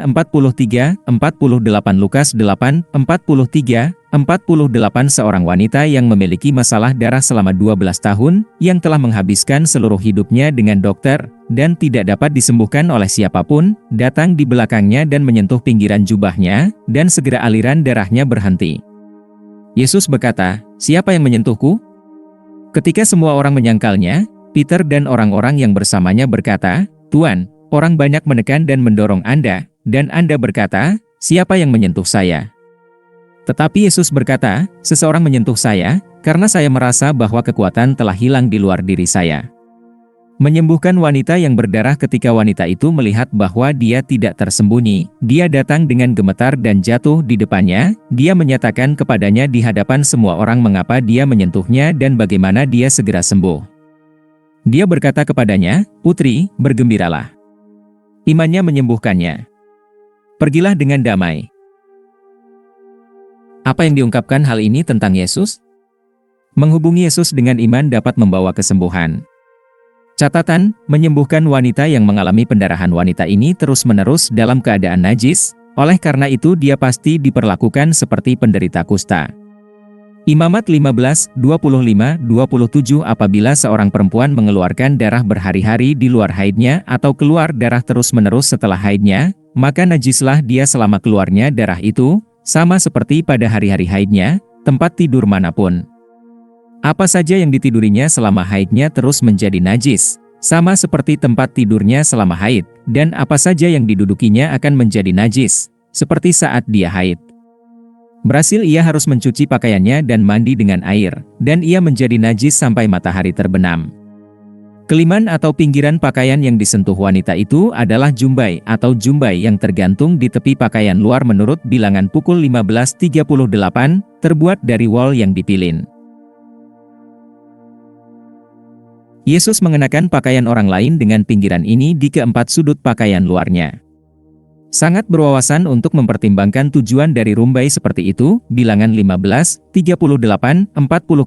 48 Lukas 8, 43, 48 seorang wanita yang memiliki masalah darah selama 12 tahun, yang telah menghabiskan seluruh hidupnya dengan dokter, dan tidak dapat disembuhkan oleh siapapun, datang di belakangnya dan menyentuh pinggiran jubahnya, dan segera aliran darahnya berhenti. Yesus berkata, "Siapa yang menyentuhku?" Ketika semua orang menyangkalnya, Peter dan orang-orang yang bersamanya berkata, "Tuan, orang banyak menekan dan mendorong Anda, dan Anda berkata, 'Siapa yang menyentuh saya?'" Tetapi Yesus berkata, "Seseorang menyentuh saya, karena saya merasa bahwa kekuatan telah hilang di luar diri saya." Menyembuhkan wanita yang berdarah. Ketika wanita itu melihat bahwa dia tidak tersembunyi, dia datang dengan gemetar dan jatuh di depannya. Dia menyatakan kepadanya di hadapan semua orang mengapa dia menyentuhnya dan bagaimana dia segera sembuh. Dia berkata kepadanya, "Putri, bergembiralah. Imannya menyembuhkannya. Pergilah dengan damai." Apa yang diungkapkan hal ini tentang Yesus? Menghubungi Yesus dengan iman dapat membawa kesembuhan. Catatan, menyembuhkan wanita yang mengalami pendarahan. Wanita ini terus-menerus dalam keadaan najis, oleh karena itu dia pasti diperlakukan seperti penderita kusta. Imamat 15, 25-27 Apabila seorang perempuan mengeluarkan darah berhari-hari di luar haidnya atau keluar darah terus-menerus setelah haidnya, maka najislah dia selama keluarnya darah itu, sama seperti pada hari-hari haidnya, tempat tidur manapun. Apa saja yang ditidurinya selama haidnya terus menjadi najis, sama seperti tempat tidurnya selama haid, dan apa saja yang didudukinya akan menjadi najis, seperti saat dia haid. Berhasil ia harus mencuci pakaiannya dan mandi dengan air, dan ia menjadi najis sampai matahari terbenam. Keliman atau pinggiran pakaian yang disentuh wanita itu adalah jumbai atau jumbai yang tergantung di tepi pakaian luar menurut bilangan pukul 15.38, terbuat dari wol yang dipilin. Yesus mengenakan pakaian orang lain dengan pinggiran ini di keempat sudut pakaian luarnya. Sangat berwawasan untuk mempertimbangkan tujuan dari rumbai seperti itu. Bilangan 15:38-40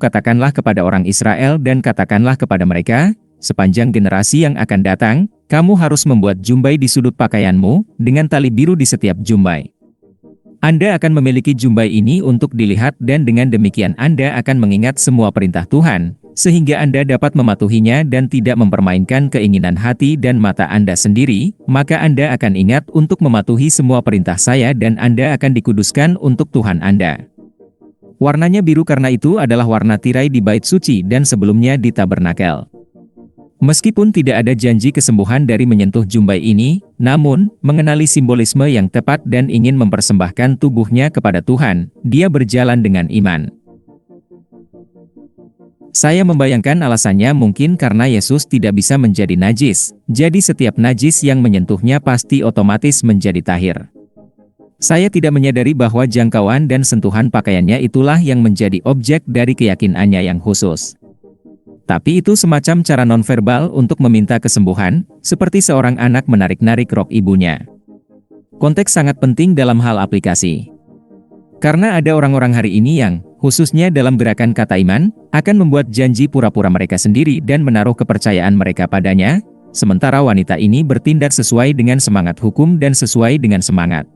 Katakanlah kepada orang Israel dan katakanlah kepada mereka, sepanjang generasi yang akan datang, kamu harus membuat jumbai di sudut pakaianmu, dengan tali biru di setiap jumbai. Anda akan memiliki jumbai ini untuk dilihat dan dengan demikian Anda akan mengingat semua perintah Tuhan, sehingga Anda dapat mematuhinya dan tidak mempermainkan keinginan hati dan mata Anda sendiri, maka Anda akan ingat untuk mematuhi semua perintah saya dan Anda akan dikuduskan untuk Tuhan Anda. Warnanya biru karena itu adalah warna tirai di bait suci dan sebelumnya di tabernakel. Meskipun tidak ada janji kesembuhan dari menyentuh jumbai ini, namun, mengenali simbolisme yang tepat dan ingin mempersembahkan tubuhnya kepada Tuhan, dia berjalan dengan iman. Saya membayangkan alasannya mungkin karena Yesus tidak bisa menjadi najis, jadi setiap najis yang menyentuhnya pasti otomatis menjadi tahir. Saya tidak menyadari bahwa jangkauan dan sentuhan pakaiannya itulah yang menjadi objek dari keyakinannya yang khusus. Tapi itu semacam cara nonverbal untuk meminta kesembuhan, seperti seorang anak menarik-narik rok ibunya. Konteks sangat penting dalam hal aplikasi. Karena ada orang-orang hari ini yang, khususnya dalam gerakan kata iman, akan membuat janji pura-pura mereka sendiri dan menaruh kepercayaan mereka padanya, sementara wanita ini bertindak sesuai dengan semangat hukum dan sesuai dengan semangat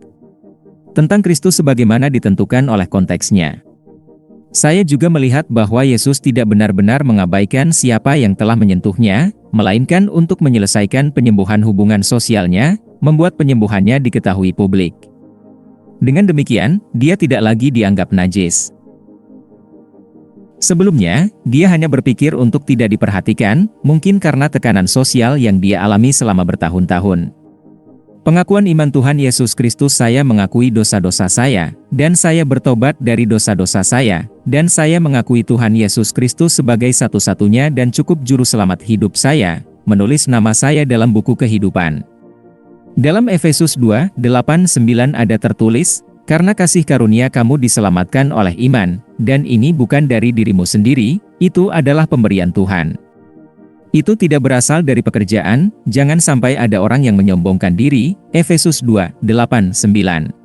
tentang Kristus sebagaimana ditentukan oleh konteksnya. Saya juga melihat bahwa Yesus tidak benar-benar mengabaikan siapa yang telah menyentuhnya, melainkan untuk menyelesaikan penyembuhan hubungan sosialnya, membuat penyembuhannya diketahui publik. Dengan demikian, dia tidak lagi dianggap najis. Sebelumnya, dia hanya berpikir untuk tidak diperhatikan, mungkin karena tekanan sosial yang dia alami selama bertahun-tahun. Pengakuan iman Tuhan Yesus Kristus, saya mengakui dosa-dosa saya, dan saya bertobat dari dosa-dosa saya, dan saya mengakui Tuhan Yesus Kristus sebagai satu-satunya dan cukup juru selamat hidup saya, menulis nama saya dalam buku kehidupan. Dalam Efesus 2:8-9 ada tertulis, karena kasih karunia kamu diselamatkan oleh iman, dan ini bukan dari dirimu sendiri, itu adalah pemberian Tuhan. Itu tidak berasal dari pekerjaan, jangan sampai ada orang yang menyombongkan diri, Efesus 2:8-9.